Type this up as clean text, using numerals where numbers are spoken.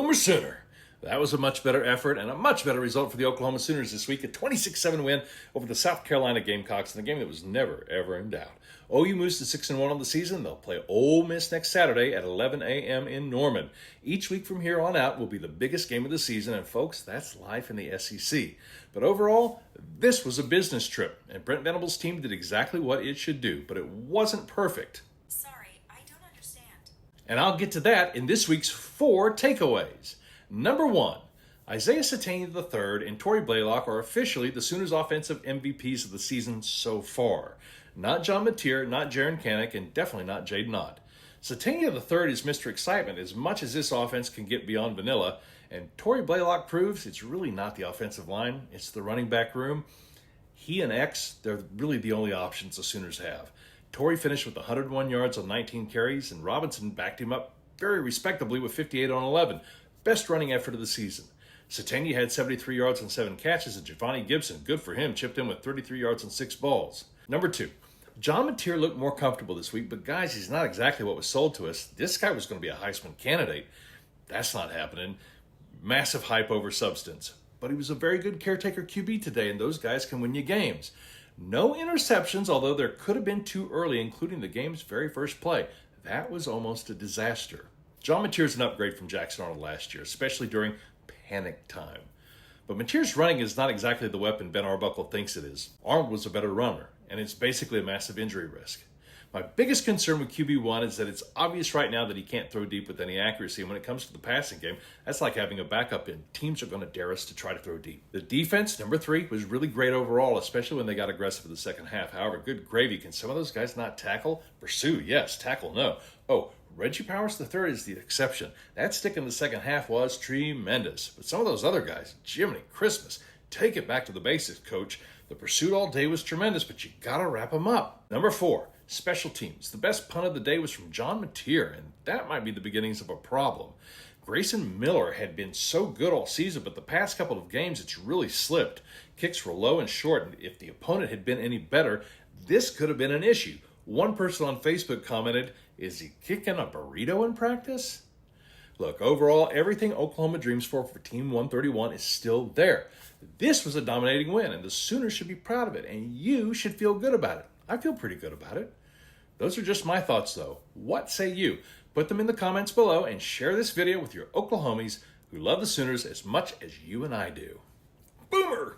Boomer Sooner. That was a much better effort and a much better result for the Oklahoma Sooners this week. A 26-7 win over the South Carolina Gamecocks in a game that was never, ever in doubt. OU moves to 6-1 on the season. They'll play Ole Miss next Saturday at 11 a.m. in Norman. Each week from here on out will be the biggest game of the season, and folks, that's life in the SEC. But overall, this was a business trip, and Brent Venables' team did exactly what it should do, but it wasn't perfect. Sorry, I don't understand. And I'll get to that in this week's 4 takeaways. Number 1, Isaiah Sategna III and Torrey Blaylock are officially the Sooners' offensive MVPs of the season so far. Not John Mateer, not Jaren Kanak, and definitely not Jaden Ott. Sategna III is Mr. Excitement as much as this offense can get beyond vanilla, and Torrey Blaylock proves it's really not the offensive line, it's the running back room. He and X, they're really the only options the Sooners have. Torrey finished with 101 yards on 19 carries, and Robinson backed him up very respectably with 58 on 11. Best running effort of the season. Sategna had 73 yards on 7 catches, and Giovanni Gibson, good for him, chipped in with 33 yards on 6 balls. Number 2, John Mateer looked more comfortable this week, but guys, he's not exactly what was sold to us. This guy was going to be a Heisman candidate. That's not happening. Massive hype over substance. But he was a very good caretaker QB today, and those guys can win you games. No interceptions, although there could have been 2 early, including the game's very first play. That was almost a disaster. John Mateer is an upgrade from Jackson Arnold last year, especially during panic time. But Mateer's running is not exactly the weapon Ben Arbuckle thinks it is. Arnold was a better runner, and it's basically a massive injury risk. My biggest concern with QB1 is that it's obvious right now that he can't throw deep with any accuracy. And when it comes to the passing game, that's like having a backup in. Teams are going to dare us to try to throw deep. The defense, number 3, was really great overall, especially when they got aggressive in the second half. However, good gravy. Can some of those guys not tackle? Pursue, yes. Tackle, no. Oh, Reggie Powers III is the exception. That stick in the second half was tremendous. But some of those other guys, Jiminy Christmas, take it back to the basics, coach. The pursuit all day was tremendous, but you got to wrap them up. Number 4, special teams. The best punt of the day was from John Mateer, and that might be the beginnings of a problem. Grayson Miller had been so good all season, but the past couple of games it's really slipped. Kicks were low and short, and if the opponent had been any better, this could have been an issue. One person on Facebook commented, "Is he kicking a burrito in practice?" Look, overall, everything Oklahoma dreams for Team 131 is still there. This was a dominating win, and the Sooners should be proud of it, and you should feel good about it. I feel pretty good about it. Those are just my thoughts, though. What say you? Put them in the comments below and share this video with your Oklahomies who love the Sooners as much as you and I do. Boomer!